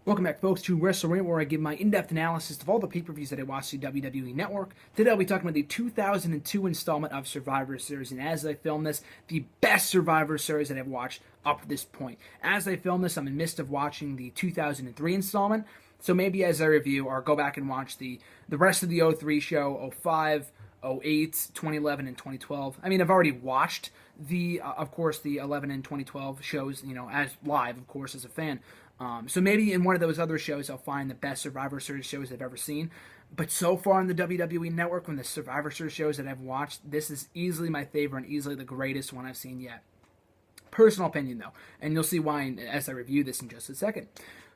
Welcome back, folks, to WrestleRant, where I give my in-depth analysis of all the pay-per-views that I watched the WWE Network. Today I'll be talking about the 2002 installment of Survivor Series, and as I film this, the best Survivor Series that I've watched up to this point. As I film this, I'm in the midst of watching the 2003 installment, so maybe as I review, or go back and watch the rest of the 03 show, 05, 08, 2011, and 2012. I mean, I've already watched of course, the 11 and 2012 shows, as live, of course, as a fan. So maybe in one of those other shows I'll find the best Survivor Series shows I've ever seen. But so far on the WWE Network, when the Survivor Series shows that I've watched, this is easily my favorite and easily the greatest one I've seen yet. Personal opinion, though, and you'll see why as I review this in just a second.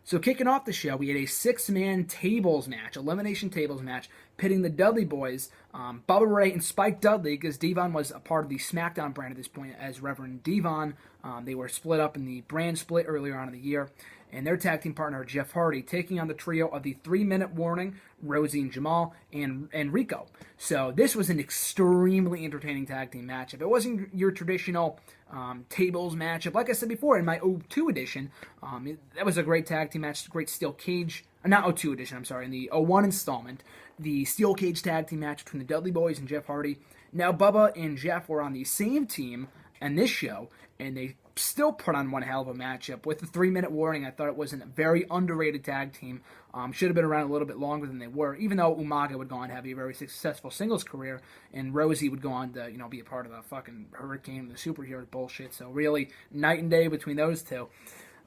So kicking off the show, we had a six-man tables match, elimination tables match, pitting the Dudley Boyz, Bubba Ray and Spike Dudley, because Devon was a part of the SmackDown brand at this point as Reverend Devon. They were split up in the brand split earlier on in the year. And their tag team partner, Jeff Hardy, taking on the trio of the 3-minute warning, Rosie and Jamal, and Rico. So this was an extremely entertaining tag team matchup. It wasn't your traditional tables matchup. Like I said before, in my 02 edition, that was a great tag team match, great steel cage, not 02 edition, I'm sorry, in the 01 installment, the steel cage tag team match between the Dudley Boyz and Jeff Hardy. Now, Bubba and Jeff were on the same team in this show, and they still put on one hell of a matchup. With the 3-minute warning, I thought it was a very underrated tag team. Should have been around a little bit longer than they were, even though Umaga would go on to have a very successful singles career, and Rosie would go on to, be a part of the fucking Hurricane, the superhero bullshit. So really, night and day between those two.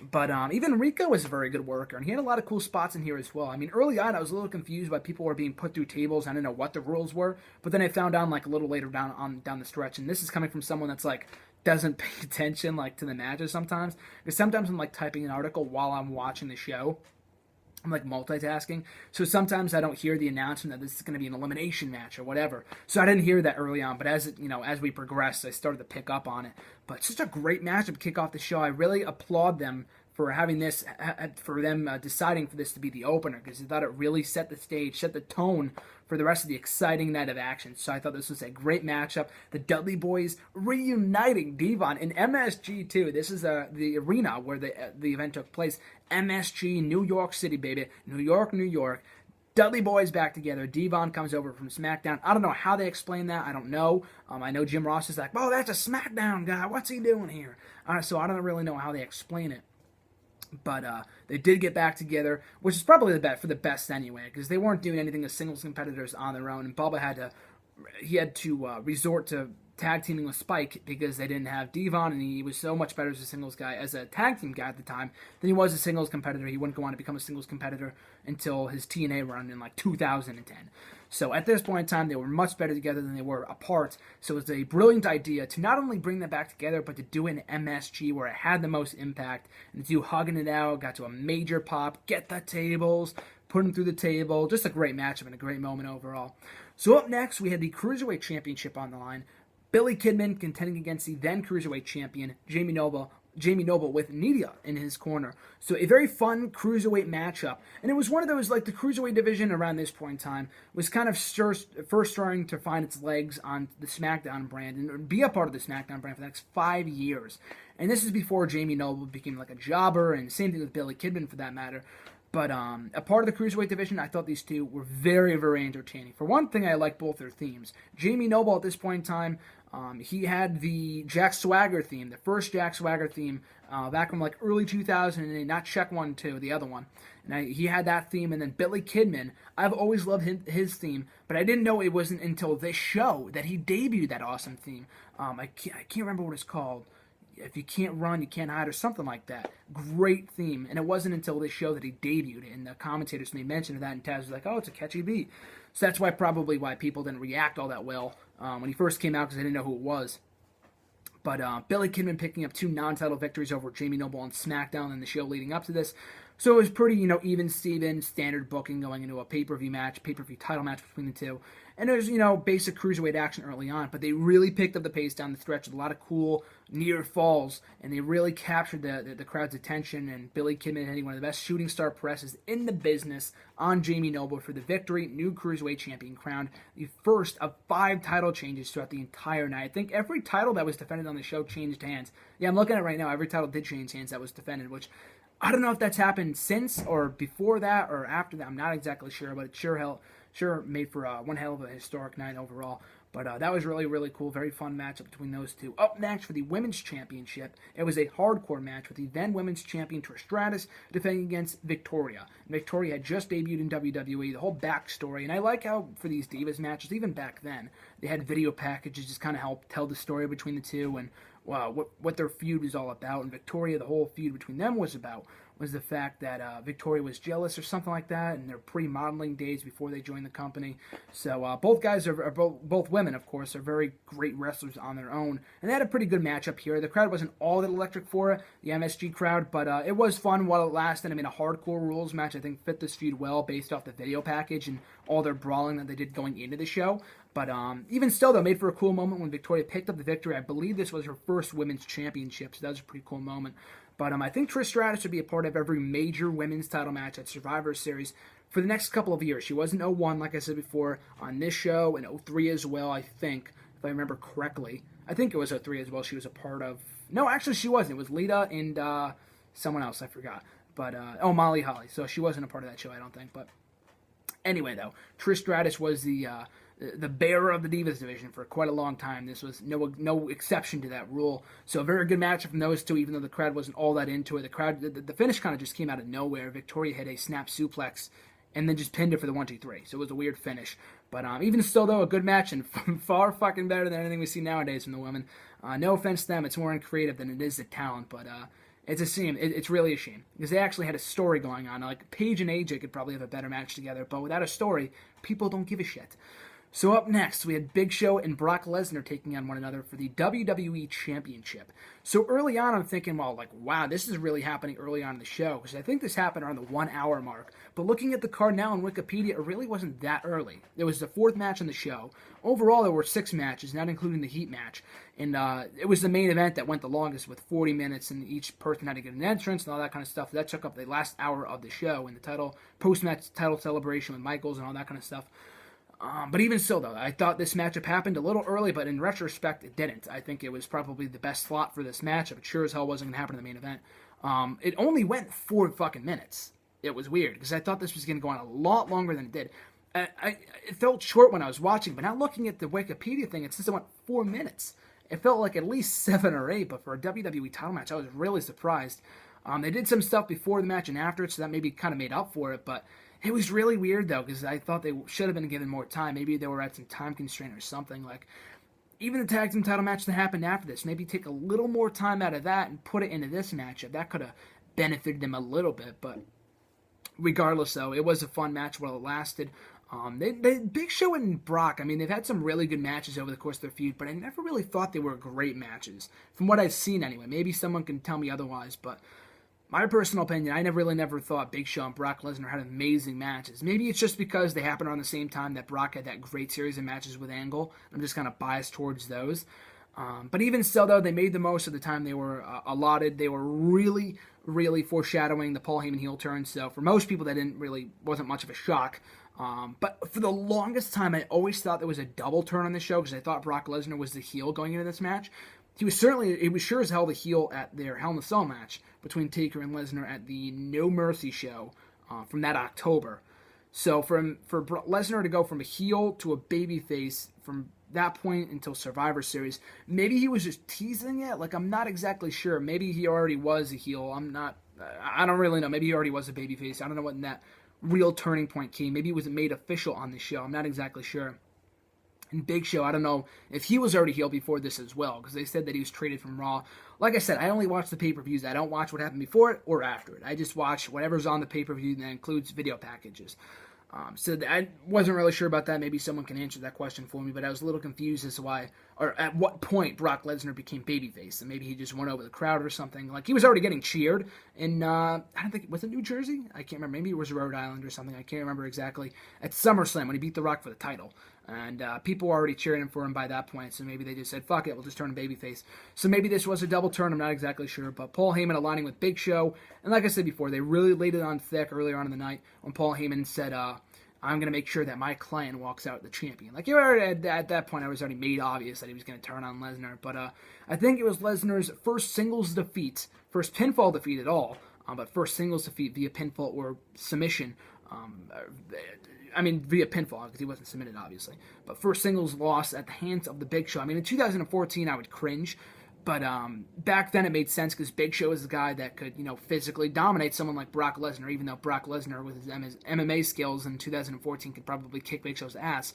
But even Rico was a very good worker, and he had a lot of cool spots in here as well. I mean, early on, I was a little confused why people were being put through tables. I didn't know what the rules were, but then I found out a little later down the stretch, and this is coming from someone that's doesn't pay attention to the matches sometimes. Because sometimes I'm typing an article while I'm watching the show. I'm multitasking. So sometimes I don't hear the announcement that this is going to be an elimination match or whatever. So I didn't hear that early on, but as we progressed, I started to pick up on it. But it's just a great matchup to kick off the show. I really applaud them for having this, for them deciding for this to be the opener, because I thought it really set the stage, set the tone for the rest of the exciting night of action. So I thought this was a great matchup. The Dudley Boyz reuniting Devon in MSG too. This is the arena where the event took place. MSG, New York City, baby. New York, New York. Dudley Boyz back together. Devon comes over from SmackDown. I don't know how they explain that. I don't know. I know Jim Ross is oh, that's a SmackDown guy. What's he doing here? So I don't really know how they explain it. But they did get back together, which is probably for the best anyway, because they weren't doing anything as singles competitors on their own, and Bubba had to resort to tag teaming with Spike because they didn't have Devon, and he was so much better as a singles guy, as a tag team guy at the time, than he was a singles competitor. He wouldn't go on to become a singles competitor until his TNA run in 2010. So at this point in time, they were much better together than they were apart. So it was a brilliant idea to not only bring them back together, but to do it in MSG where it had the most impact. And to hugging it out, got to a major pop, get the tables, put them through the table. Just a great matchup and a great moment overall. So up next, we had the Cruiserweight Championship on the line. Billy Kidman contending against the then Cruiserweight Champion, Jamie Noble, with Nidia in his corner. So a very fun Cruiserweight matchup. And it was one of those, the Cruiserweight division around this point in time was kind of first starting to find its legs on the SmackDown brand and be a part of the SmackDown brand for the next 5 years. And this is before Jamie Noble became a jobber, and same thing with Billy Kidman for that matter. But a part of the Cruiserweight division, I thought these two were very, very entertaining. For one thing, I like both their themes. Jamie Noble at this point in time, he had the Jack Swagger theme, the first Jack Swagger theme, back from early 2008, not Check 1 2, the other one. And he had that theme, and then Billy Kidman, I've always loved his theme, but I didn't know it wasn't until this show that he debuted that awesome theme. I can't remember what it's called. If you can't run, you can't hide, or something like that. Great theme. And it wasn't until this show that he debuted it, and the commentators made mention of that, and Taz was oh, it's a catchy beat. So that's probably why people didn't react all that well when he first came out, because they didn't know who it was. But Billy Kidman picking up 2 non-title victories over Jamie Noble on SmackDown in the show leading up to this. So it was pretty, even Steven, standard booking going into a pay-per-view match, pay-per-view title match between the two. And it was, basic cruiserweight action early on, but they really picked up the pace down the stretch with a lot of cool near falls, and they really captured the crowd's attention, and Billy Kidman hitting one of the best shooting star presses in the business on Jamie Noble for the victory, new Cruiserweight Champion crowned, the first of 5 title changes throughout the entire night. I think every title that was defended on the show changed hands. Yeah, I'm looking at it right now, every title did change hands that was defended, which I don't know if that's happened since or before that or after that. I'm not exactly sure, but it sure made for one hell of a historic night overall. But that was really, really cool. Very fun matchup between those two. Up next for the Women's Championship, it was a hardcore match with the then Women's Champion Trish Stratus defending against Victoria. And Victoria had just debuted in WWE, the whole backstory. And I like how for these Divas matches, even back then, they had video packages just kind of help tell the story between the two and what their feud was all about. And Victoria, the whole feud between them was the fact that Victoria was jealous or something like that in their pre-modeling days before they joined the company. So both guys are both women, of course, are very great wrestlers on their own. And they had a pretty good matchup here. The crowd wasn't all that electric for it, the MSG crowd, but it was fun while it lasted. I mean, a hardcore rules match, I think, fit this feud well based off the video package and all their brawling that they did going into the show. But even still, though, made for a cool moment when Victoria picked up the victory. I believe this was her first women's championship, so that was a pretty cool moment. But I think Trish Stratus would be a part of every major women's title match at Survivor Series for the next couple of years. She was in 01, like I said before, on this show, and 03 as well, I think, if I remember correctly. I think it was 03 as well she was a part of. No, actually she wasn't. It was Lita and someone else, I forgot. But, Molly Holly. So she wasn't a part of that show, I don't think. But anyway, though, Trish Stratus was the bearer of the Divas division for quite a long time. This was no exception to that rule. So a very good matchup from those two, even though the crowd wasn't all that into it. The finish kind of just came out of nowhere. Victoria hit a snap suplex and then just pinned it for the 1-2-3. So it was a weird finish. But even still, though, a good match and far fucking better than anything we see nowadays from the women. No offense to them, it's more uncreative than it is the talent, but it's a shame. It's really a shame because they actually had a story going on. Like Paige and AJ could probably have a better match together, but without a story, people don't give a shit. So up next, we had Big Show and Brock Lesnar taking on one another for the WWE Championship. So early on, I'm thinking, well, like, wow, this is really happening early on in the show, because I think this happened around the 1 hour mark. But looking at the card now on Wikipedia, it really wasn't that early. It was the fourth match on the show. Overall, there were 6 matches, not including the Heat match. And it was the main event that went the longest with 40 minutes, and each person had to get an entrance and all that kind of stuff. That took up the last hour of the show, and the post-match title celebration with Michaels and all that kind of stuff. But even still, though, I thought this matchup happened a little early, but in retrospect, it didn't. I think it was probably the best slot for this matchup. It sure as hell wasn't going to happen in the main event. It only went 4 fucking minutes. It was weird, because I thought this was going to go on a lot longer than it did. It felt short when I was watching, but now looking at the Wikipedia thing, it says it went 4 minutes. It felt like at least 7 or 8, but for a WWE title match, I was really surprised. They did some stuff before the match and after it, so that maybe kind of made up for it, but it was really weird, though, because I thought they should have been given more time. Maybe they were at some time constraint or something. Like, even the tag team title match that happened after this, maybe take a little more time out of that and put it into this matchup. That could have benefited them a little bit, but regardless, though, it was a fun match while it lasted. Big Show and Brock, I mean, they've had some really good matches over the course of their feud, but I never really thought they were great matches, from what I've seen anyway. Maybe someone can tell me otherwise, but my personal opinion, I never thought Big Show and Brock Lesnar had amazing matches. Maybe it's just because they happened around the same time that Brock had that great series of matches with Angle. I'm just kind of biased towards those. But even still, though, they made the most of the time they were allotted. They were really, really foreshadowing the Paul Heyman heel turn. So for most people, that wasn't much of a shock. But for the longest time, I always thought there was a double turn on the show because I thought Brock Lesnar was the heel going into this match. He was sure as hell the heel at their Hell in a Cell match between Taker and Lesnar at the No Mercy show from that October. So for Lesnar to go from a heel to a babyface from that point until Survivor Series, maybe he was just teasing it. Like, I'm not exactly sure. Maybe he already was a heel. I don't really know. Maybe he already was a babyface. I don't know when that real turning point came. Maybe it wasn't made official on the show. I'm not exactly sure. And Big Show, I don't know if he was already heel before this as well, because they said that he was traded from Raw. Like I said, I only watch the pay-per-views. I don't watch what happened before it or after it. I just watch whatever's on the pay-per-view that includes video packages. So I wasn't really sure about that. Maybe someone can answer that question for me, but I was a little confused as to why, or at what point Brock Lesnar became babyface. And maybe he just went over the crowd or something. Like, he was already getting cheered in, I don't think, was it New Jersey? I can't remember. Maybe it was Rhode Island or something. I can't remember exactly. At SummerSlam when he beat The Rock for the title. And people were already cheering for him by that point, so maybe they just said, fuck it, we'll just turn him babyface. So maybe this was a double turn, I'm not exactly sure, but Paul Heyman aligning with Big Show, and like I said before, they really laid it on thick earlier on in the night when Paul Heyman said, I'm going to make sure that my client walks out the champion. Like, at that point, I was already made obvious that he was going to turn on Lesnar, but I think it was Lesnar's first singles defeat, first pinfall defeat at all, but first singles defeat via pinfall or submission. Via pinfall, because he wasn't submitted, obviously. But first singles loss at the hands of the Big Show. I mean, in 2014, I would cringe. But back then it made sense because Big Show is a guy that could, physically dominate someone like Brock Lesnar, even though Brock Lesnar, with his MMA skills in 2014, could probably kick Big Show's ass.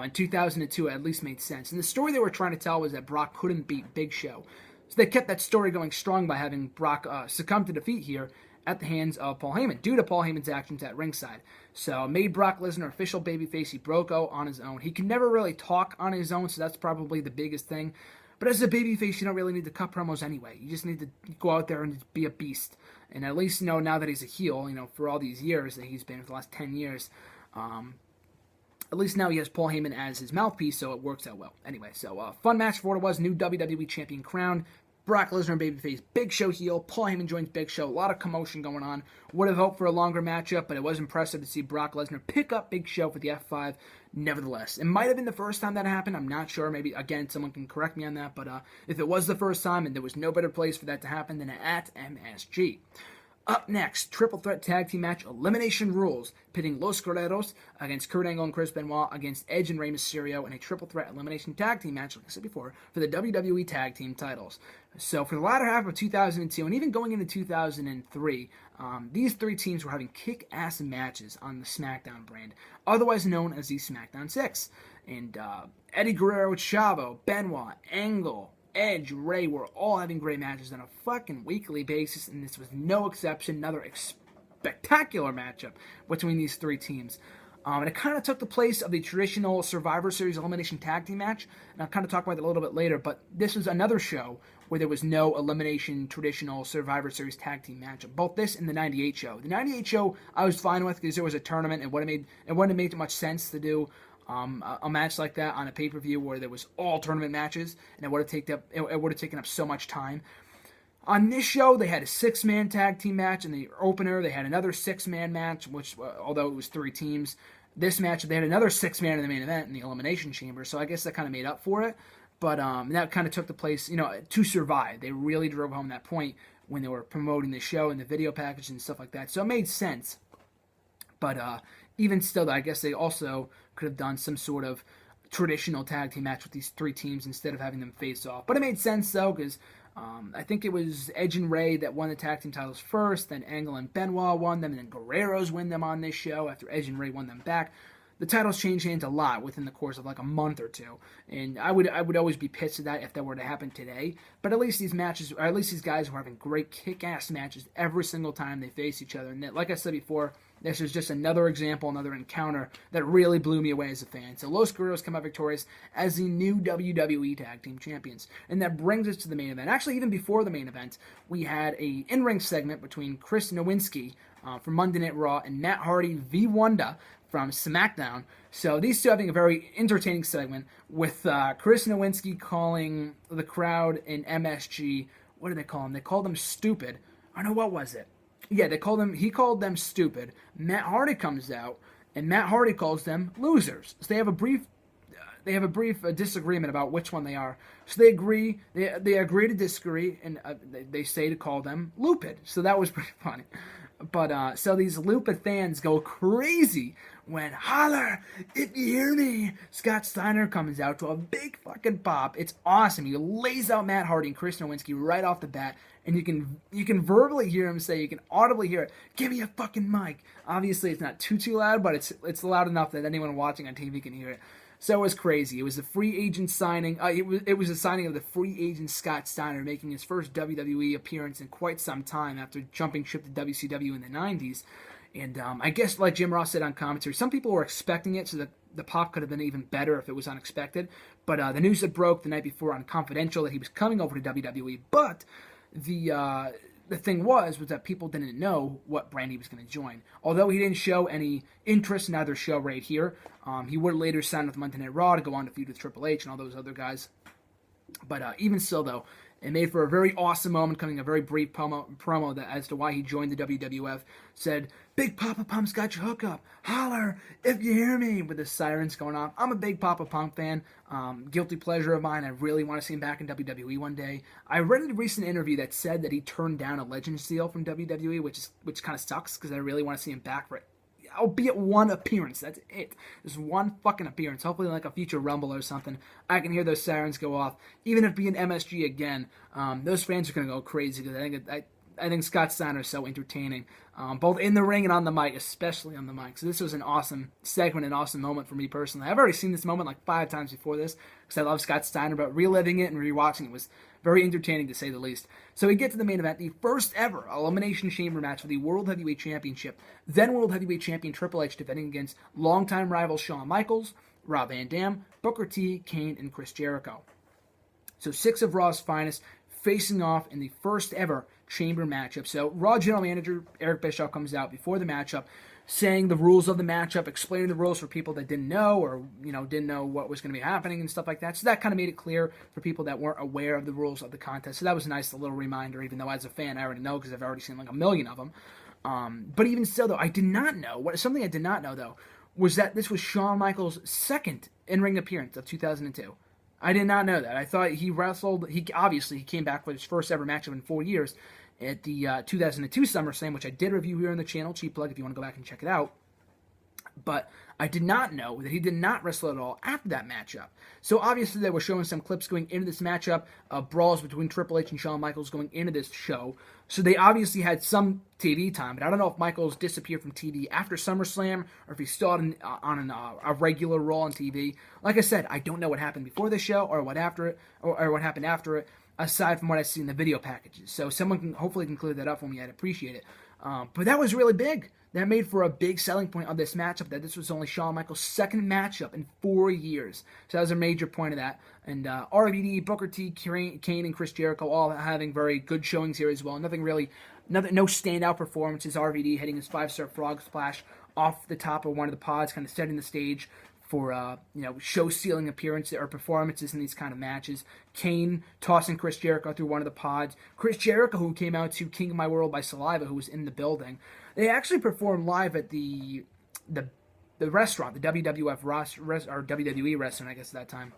In 2002, it at least made sense. And the story they were trying to tell was that Brock couldn't beat Big Show. So they kept that story going strong by having Brock succumb to defeat here at the hands of Paul Heyman, due to Paul Heyman's actions at ringside. So it made Brock Lesnar official babyface. He broke out on his own. He can never really talk on his own, so that's probably the biggest thing. But as a babyface, you don't really need to cut promos anyway. You just need to go out there and be a beast. And at least, now that he's a heel, for all these years that he's been, for the last 10 years, at least now he has Paul Heyman as his mouthpiece, so it works out well. Anyway, so fun match for what it was. New WWE Champion crown. Brock Lesnar babyface, Big Show heel. Paul Heyman joins Big Show. A lot of commotion going on. Would have hoped for a longer matchup, but it was impressive to see Brock Lesnar pick up Big Show for the F5. Nevertheless, it might have been the first time that happened. I'm not sure. Maybe, again, someone can correct me on that. But if it was the first time, and there was no better place for that to happen than at MSG. Up next, triple threat tag team match, Elimination Rules, pitting Los Guerreros against Kurt Angle and Chris Benoit against Edge and Rey Mysterio in a triple threat elimination tag team match, like I said before, for the WWE tag team titles. So for the latter half of 2002, and even going into 2003, these three teams were having kick-ass matches on the SmackDown brand, otherwise known as the SmackDown 6. And Eddie Guerrero, Chavo, Benoit, Angle, Edge, Rey were all having great matches on a fucking weekly basis, and this was no exception. Another spectacular matchup between these three teams. And it kind of took the place of the traditional Survivor Series elimination tag team match, and I'll kind of talk about that a little bit later, but this was another show where there was no elimination traditional Survivor Series tag team matchup. Both this and the 98 show. The 98 show I was fine with because there was a tournament, and it wouldn't have made much sense to do a match like that on a pay-per-view where there was all tournament matches, and it would have taken up so much time. On this show, they had a 6-man tag team match. In the opener, they had another 6-man match, which, although it was 3 teams, this match, they had another 6-man in the main event in the Elimination Chamber, so I guess that kind of made up for it. But that kind of took the place, to survive. They really drove home that point when they were promoting the show and the video package and stuff like that, so it made sense. But even still, I guess they also could have done some sort of traditional tag team match with these 3 teams instead of having them face off. But it made sense, though, because I think it was Edge and Rey that won the tag team titles first, then Angle and Benoit won them, and then Guerrero's win them on this show after Edge and Rey won them back. The titles changed hands a lot within the course of like a month or two, and I would always be pissed at that if that were to happen today. But at least these matches, or at least these guys were having great kick-ass matches every single time they face each other. And that, like I said before, this is just another example, another encounter that really blew me away as a fan. So Los Guerreros come out victorious as the new WWE Tag Team Champions. And that brings us to the main event. Actually, even before the main event, we had a in-ring segment between Chris Nowinski from Monday Night Raw and Matt Hardy v. Wanda from SmackDown. So these two having a very entertaining segment with Chris Nowinski calling the crowd in MSG, what did they call him? They called them stupid. I know, what was it? Yeah, he called them stupid. Matt Hardy comes out, and Matt Hardy calls them losers. So they have a brief disagreement about which one they are. So they agree to disagree, and they say to call them Lupid. So that was pretty funny. But so these Lupid fans go crazy when "Holler if you hear me." Scott Steiner comes out to a big fucking pop. It's awesome. He lays out Matt Hardy and Chris Nowinski right off the bat, and you can verbally hear him say, you can audibly hear it, "Give me a fucking mic." Obviously, it's not too loud, but it's loud enough that anyone watching on TV can hear it. So it was crazy. It was a free agent signing. It was a signing of the free agent Scott Steiner, making his first WWE appearance in quite some time after jumping ship to WCW in the 90s. And I guess, like Jim Ross said on commentary, some people were expecting it, so that the pop could have been even better if it was unexpected. But the news that broke the night before on Confidential that he was coming over to WWE, but the thing was that people didn't know what brand he was going to join. Although he didn't show any interest in either show right here, he would later sign with Monday Night Raw to go on to feud with Triple H and all those other guys. But even still, though, It made for a very awesome moment, coming a very brief promo that, as to why he joined the WWF. Said, "Big Papa Pump's got your hookup. Holler if you hear me," with the sirens going on. I'm a big Papa Pump fan. Guilty pleasure of mine. I really want to see him back in WWE one day. I read a recent interview that said that he turned down a Legends deal from WWE, which kind of sucks because I really want to see him back for it. Albeit one appearance. That's it. Just one fucking appearance. Hopefully like a future Rumble or something. I can hear those sirens go off. Even if it be an MSG again, those fans are going to go crazy because I think Scott Steiner is so entertaining, both in the ring and on the mic, especially on the mic. So this was an awesome segment, an awesome moment for me personally. I've already seen this moment like 5 times before this because I love Scott Steiner, but reliving it and rewatching it was very entertaining to say the least. So we get to the main event, the first ever Elimination Chamber match for the World Heavyweight Championship. Then World Heavyweight Champion Triple H defending against longtime rivals Shawn Michaels, Rob Van Dam, Booker T, Kane, and Chris Jericho. So 6 of Raw's finest facing off in the first ever Chamber matchup. So Raw General Manager Eric Bischoff comes out before the matchup, saying the rules of the matchup, explaining the rules for people that didn't know or, didn't know what was going to be happening and stuff like that. So that kind of made it clear for people that weren't aware of the rules of the contest. So that was a nice little reminder, even though as a fan I already know because I've already seen like a million of them. But even still, though, I did not know, something I did not know, though, was that this was Shawn Michaels' second in-ring appearance of 2002. I did not know that. I thought he wrestled, he came back for his first ever matchup in 4 years at the 2002 SummerSlam, which I did review here on the channel, cheap plug if you want to go back and check it out. But I did not know that he did not wrestle at all after that matchup. So obviously they were showing some clips going into this matchup, brawls between Triple H and Shawn Michaels going into this show. So they obviously had some TV time, but I don't know if Michaels disappeared from TV after SummerSlam or if he still on a regular Raw on TV. Like I said, I don't know what happened before the show or what after it or what happened after it, aside from what I see in the video packages. So someone can hopefully clear that up for me. I'd appreciate it. But that was really big. That made for a big selling point of this matchup, that this was only Shawn Michaels' second matchup in 4 years. So that was a major point of that. And RVD, Booker T, Kane, and Chris Jericho all having very good showings here as well. No standout performances. RVD hitting his 5-star frog splash off the top of one of the pods, kind of setting the stage for show-stealing appearances or performances in these kind of matches. Kane tossing Chris Jericho through one of the pods. Chris Jericho, who came out to King of My World by Saliva, who was in the building. They actually performed live at the restaurant, the WWF or WWE restaurant, I guess at that time,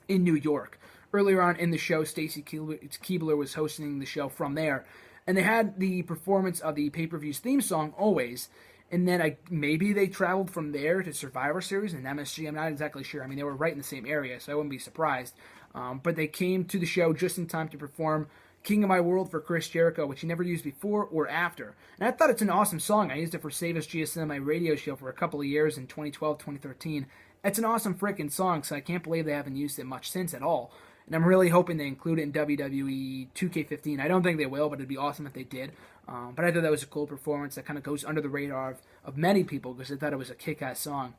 in New York. Earlier on in the show, Stacy Keibler was hosting the show from there, and they had the performance of the pay-per-view's theme song, Always. And then maybe they traveled from there to Survivor Series and MSG. I'm not exactly sure. I mean, they were right in the same area, so I wouldn't be surprised. But they came to the show just in time to perform King of My World for Chris Jericho, which he never used before or after. And I thought it's an awesome song. I used it for Save Us GSM, my radio show, for a couple of years in 2012, 2013. It's an awesome freaking song, so I can't believe they haven't used it much since at all. And I'm really hoping they include it in WWE 2K15. I don't think they will, but it'd be awesome if they did. But I thought that was a cool performance that kind of goes under the radar of many people because I thought it was a kick-ass song.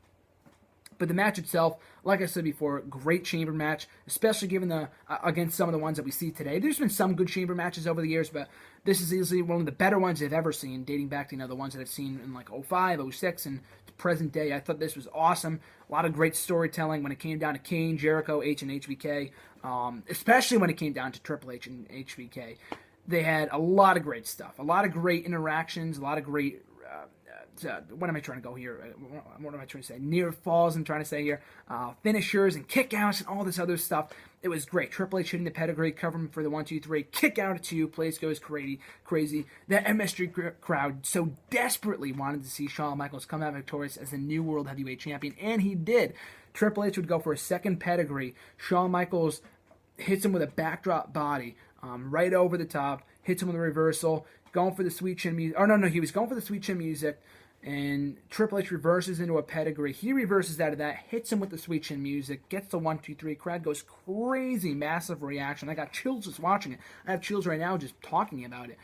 But the match itself, like I said before, great chamber match, especially given against some of the ones that we see today. There's been some good chamber matches over the years, but this is easily one of the better ones I've ever seen, dating back to the ones that I've seen in like 05, 06, and to present day. I thought this was awesome. A lot of great storytelling when it came down to Kane, Jericho, H, and HBK, especially when it came down to Triple H and HBK. They had a lot of great stuff, a lot of great interactions, a lot of great what am I trying to go here? What am I trying to say? Near falls, I'm trying to say here. Finishers and kickouts and all this other stuff. It was great. Triple H hitting the pedigree, covering for the 1, 2, 3. Kick out at 2. Place goes crazy. That MSG crowd so desperately wanted to see Shawn Michaels come out victorious as the new World Heavyweight Champion, and he did. Triple H would go for a second pedigree. Shawn Michaels hits him with a backdrop body right over the top, hits him with a reversal, going for the sweet chin music. Oh, no, he was going for the sweet chin music. And Triple H reverses into a pedigree. He reverses out of that, hits him with the sweet chin music, gets the 1, 2, 3. Crowd goes crazy, massive reaction. I got chills just watching it. I have chills right now just talking about it.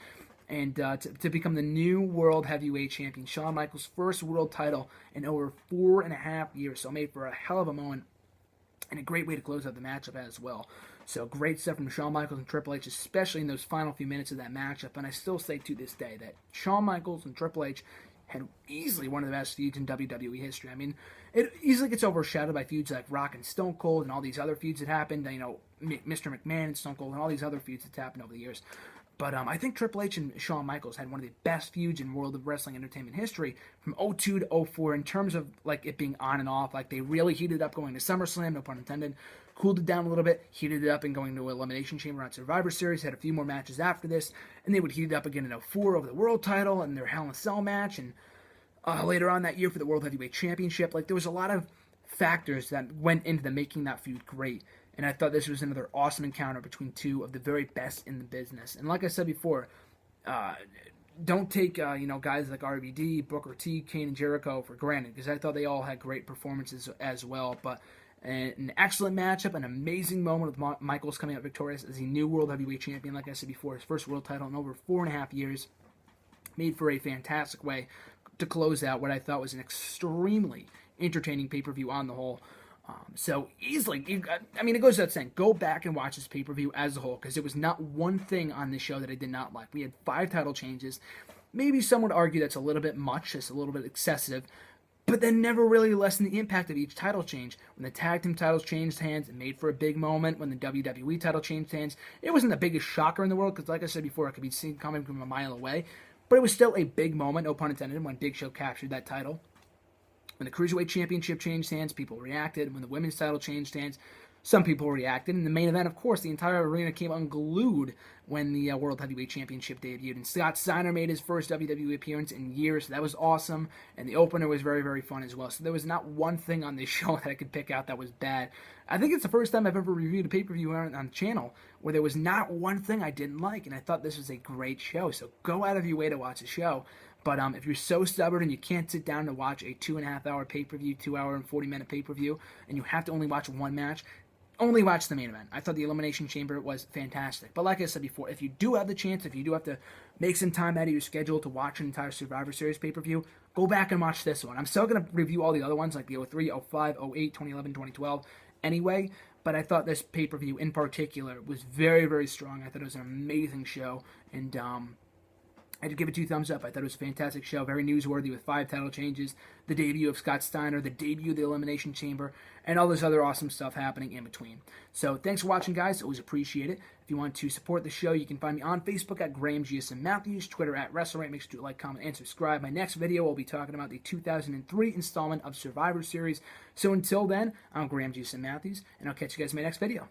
And to become the new World Heavyweight Champion, Shawn Michaels' first world title in over 4.5 years. So made for a hell of a moment and a great way to close out the matchup as well. So great stuff from Shawn Michaels and Triple H, especially in those final few minutes of that matchup. And I still say to this day that Shawn Michaels and Triple H had easily one of the best feuds in WWE history. I mean, it easily gets overshadowed by feuds like Rock and Stone Cold and all these other feuds that happened. Mr. McMahon and Stone Cold and all these other feuds that's happened over the years. But I think Triple H and Shawn Michaels had one of the best feuds in World of Wrestling Entertainment history from 02 to 04 in terms of like it being on and off. Like they really heated up going to SummerSlam, no pun intended, cooled it down a little bit, heated it up and going to Elimination Chamber on Survivor Series, had a few more matches after this, and they would heat it up again in 04 over the world title and their Hell in a Cell match, and later on that year for the World Heavyweight Championship. Like there was a lot of factors that went into the making that feud great. And I thought this was another awesome encounter between two of the very best in the business. And like I said before, don't take guys like RVD, Booker T, Kane, and Jericho for granted, because I thought they all had great performances as well. But an excellent matchup, an amazing moment with Michaels coming out victorious as a new World Heavyweight Champion. Like I said before, his first world title in over 4.5 years. Made for a fantastic way to close out what I thought was an extremely entertaining pay-per-view on the whole. So easily, it goes without saying, go back and watch this pay-per-view as a whole, because it was not one thing on this show that I did not like. We had 5 title changes. Maybe some would argue that's a little bit much, it's a little bit excessive, but then never really lessened the impact of each title change. When the tag team titles changed hands, it made for a big moment. When the WWE title changed hands, it wasn't the biggest shocker in the world, because like I said before, it could be seen coming from a mile away, but it was still a big moment, no pun intended, when Big Show captured that title. When the Cruiserweight Championship changed hands, people reacted. When the Women's title changed hands, some people reacted. In the main event, of course, the entire arena came unglued when the World Heavyweight Championship debuted. And Scott Steiner made his first WWE appearance in years, so that was awesome. And the opener was very, very fun as well. So there was not one thing on this show that I could pick out that was bad. I think it's the first time I've ever reviewed a pay-per-view on the channel where there was not one thing I didn't like. And I thought this was a great show. So go out of your way to watch the show. But if you're so stubborn and you can't sit down to watch a 2.5-hour pay-per-view, 2-hour and 40-minute pay-per-view, and you have to only watch one match, only watch the main event. I thought the Elimination Chamber was fantastic. But like I said before, if you do have the chance, if you do have to make some time out of your schedule to watch an entire Survivor Series pay-per-view, go back and watch this one. I'm still going to review all the other ones, like the 03, 05, 08, 2011, 2012 anyway, but I thought this pay-per-view in particular was very, very strong. I thought it was an amazing show, and I had to give it 2 thumbs up. I thought it was a fantastic show, very newsworthy with 5 title changes, the debut of Scott Steiner, the debut of the Elimination Chamber, and all this other awesome stuff happening in between. So thanks for watching, guys. Always appreciate it. If you want to support the show, you can find me on Facebook at Graham GSM Matthews, Twitter at WrestleRant. Make sure to like, comment, and subscribe. My next video, we'll be talking about the 2003 installment of Survivor Series. So until then, I'm Graham GSM Matthews, and I'll catch you guys in my next video.